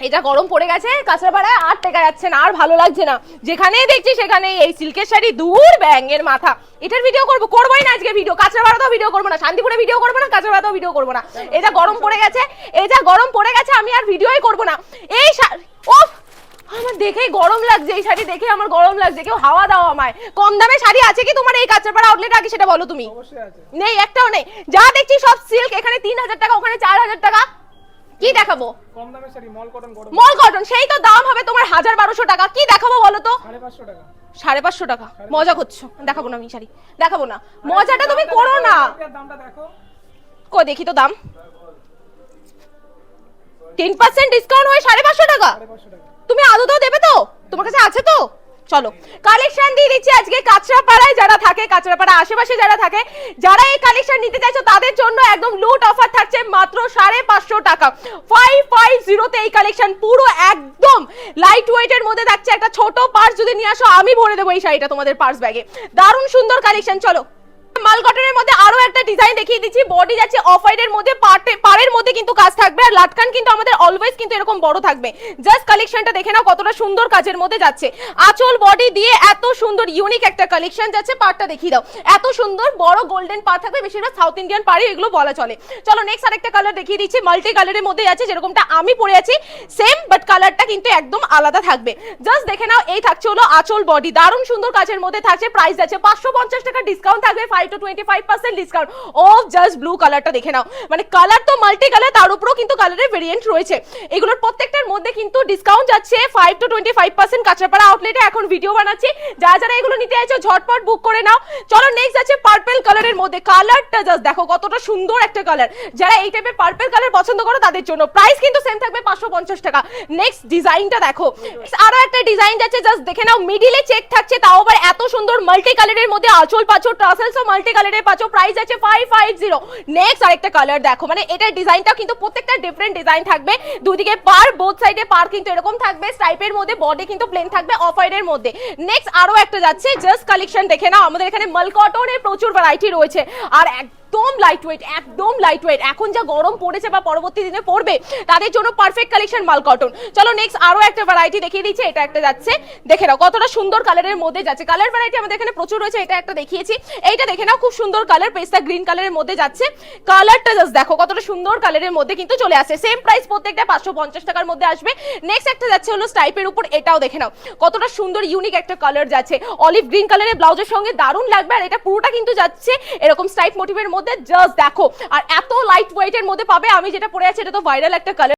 এটা গরম পড়ে গেছে, কাঁচরাপাড়ায় আর টেকা যাচ্ছে না, আর ভালো লাগছে না। যেখানেই দেখছি সেখানে এই সিল্কের শাড়ি, দূর ব্যাঙের মাথা। এটার ভিডিও করবোই না আজকে ভিডিও। কাঁচরাপাড়াতেও ভিডিও করবো না, শান্তিপুরে ভিডিও করবো না, কাঁচরাপাড়াতেও ভিডিও করবো না। এটা গরম পড়ে গেছে, এটা গরম পড়ে গেছে, আমি আর ভিডিওই করবো না। এই ওফ, আমার দেখেই গরম লাগছে, এই শাড়ি দেখে আমার গরম লাগছে। কেউ হাওয়া দাও আমায়। কম দামে শাড়ি আছে কি তোমার এই কাঁচরাপাড়া আউটলেট? আগে সেটা বলো তুমি। নেই, একটাও নেই। যা দেখছি সব সিল্ক, এখানে 3000 টাকা, ওখানে 4000 টাকা। কি দেখাবো? কম দামের শাড়ি মল কটন গরম। মল কটন, সেই তো দাম হবে তোমার 1200 টাকা। কি দেখাবো বলো তো? 550 টাকা। 550 টাকা? মজা করছো। দেখাবো না আমি শাড়ি, দেখাবো না। মজাটা তুমি করো না। দামটা দেখো। কই দেখি তো দাম। 10% ডিসকাউন্ট হয় 550 টাকা? 550 টাকা। তুমি আদৌ দেবে তো? তোমার কাছে আছে তো? চলো কালেকশন দিয়ে দিচ্ছি আজকে কাঁচরাপাড়ায় যারা থাকে, কাঁচরাপাড়া আশেপাশে যারা থাকে, যারা এই কালেকশন নিতে চাইছো তাদের জন্য একদম লুট অফার থাকছে মাত্র 550 টাকা। 550 তে এই কালেকশন পুরো একদম লাইট ওয়েটের মধ্যে থাকছে। একটা ছোট পার্স যদি নিয়ে আসো আমি ভরে দেবো এই শাড়িটা তোমাদের পার্স ব্যাগে। দারুণ সুন্দর কালেকশন। চলো মাল কটনের মধ্যে আরো একটা ডিজাইন দেখিয়ে দিচ্ছি। বডি যাচ্ছে অফ হোয়াইটের মধ্যে, পাড়ের মধ্যে কিন্তু কাজ থাকবে, আর লাটকান কিন্তু আমাদের অলওয়েজ কিন্তু এরকম বড় থাকবে। জাস্ট কালেকশনটা দেখে নাও কতটা সুন্দর কাজের মধ্যে যাচ্ছে। আঁচল বডি দিয়ে এত সুন্দর ইউনিক একটা কালেকশন যাচ্ছে। পাড়টা দেখিয়ে দাও, এত সুন্দর বড় গোল্ডেন পাড় থাকবে। বেশিরভাগ সাউথ ইন্ডিয়ান পাড়ি এগুলো বলা চলে। চলো নেক্সট আরেকটা কালার দেখিয়ে দিচ্ছি। মাল্টি কালারের মধ্যে আছে, যেরকমটা আমি পরে আছি সেম, বাট কালারটা কিন্তু একদম আলাদা থাকবে। জাস্ট দেখে নাও, এই থাকছে হলো আঁচল বডি, দারুণ সুন্দর কাজের মধ্যে থাকছে। প্রাইস আছে 550 টাকা, ডিসকাউন্ট থাকবে 5 to 25% ডিসকাউন্ট। ও জাস্ট ব্লু কালারটা দেখে নাও, মানে কালার তো মাল্টি কালার, তার উপরেও কিন্তু কালারের ভেরিয়েন্ট রয়েছে। এগুলোর প্রত্যেকটার মধ্যে কিন্তু ডিসকাউন্ট যাচ্ছে 5 to 25%। কাঁচরাপাড়া আউটলেটে এখন ভিডিও বানাচ্ছি, যারা যারা এগুলো নিতে চাইছো ঝটপট বুক করে নাও। চলো নেক্সট আছে পার্পল কালারের মধ্যে। কালারটা জাস্ট দেখো কতটা সুন্দর একটা কালার। যারা এই টাইপের পার্পল কালার পছন্দ করো তাদের জন্য। প্রাইস কিন্তু সেম থাকবে 550 টাকা। নেক্সট ডিজাইনটা দেখো, আরো একটা ডিজাইন যাচ্ছে, জাস্ট দেখে নাও। মিডিলে চেক থাকছে, তাও আবার এত সুন্দর মাল্টি কালারের মধ্যে। আঁচল পাঁচো, টাসেলসও মাল্টি কালারের পাঁচো। প্রাইস আছে 550। নেক্সট আরেকটা কালার দেখো, মানে এটার ডিজাইনটা কিন্তু প্রত্যেকটা ডিফারেন্ট ডিজাইন থাকবে। দুদিকে পার, বোথ সাইডে পার কিন্তু এরকম থাকবে। স্ট্রাইপের মধ্যে, বডি কিন্তু প্লেন থাকবে অফ হোয়াইটের মধ্যে। নেক্সট আরো একটা যাচ্ছে, জাস্ট কালেকশন দেখে নাও। আমাদের এখানে মাল কটনের প্রচুর ভ্যারাইটি রয়েছে, আর একদম লাইট ওয়েট, একদম লাইট ওয়েট। এখন যা গরম পড়েছে বা পরবর্তী দিনে পড়বে তাদের জন্য পারফেক্ট কালেকশন মাল কটন। চলো নেক্সট আরো একটা ভ্যারাইটি দেখিয়ে দিচ্ছি। এটা একটা যাচ্ছে, দেখে নাও কতটা সুন্দর কালারের মধ্যে যাচ্ছে। কালার ভ্যারাইটি আমাদের এখানে প্রচুর রয়েছে। এটা একটা দেখিয়েছি, এইটা দেখে নাও, খুব সুন্দর কালার, পেস্তা গ্রিন কালারের মধ্যে যাচ্ছে। কালারটা জাস্ট দেখো কতটা সুন্দর কালারের মধ্যে কিন্তু চলে আসে। সেম প্রাইস প্রত্যেকটা 550 টাকার মধ্যে আসবে। নেক্সট একটা যাচ্ছে হলো স্টাইপের উপর, এটাও দেখে নাও কতটা সুন্দর ইউনিক একটা কালার যাচ্ছে। অলিভ গ্রিন কালারের ব্লাউজের সঙ্গে দারুণ লাগবে। আর এটা পুরোটা কিন্তু যাচ্ছে এরকম স্টাইপ মোটিভের মধ্যে, জাস্ট দেখো। আর এত লাইট ওয়েটের মধ্যে পাবে। আমি যেটা পরে আছি এটা তো ভাইরাল একটা কালার।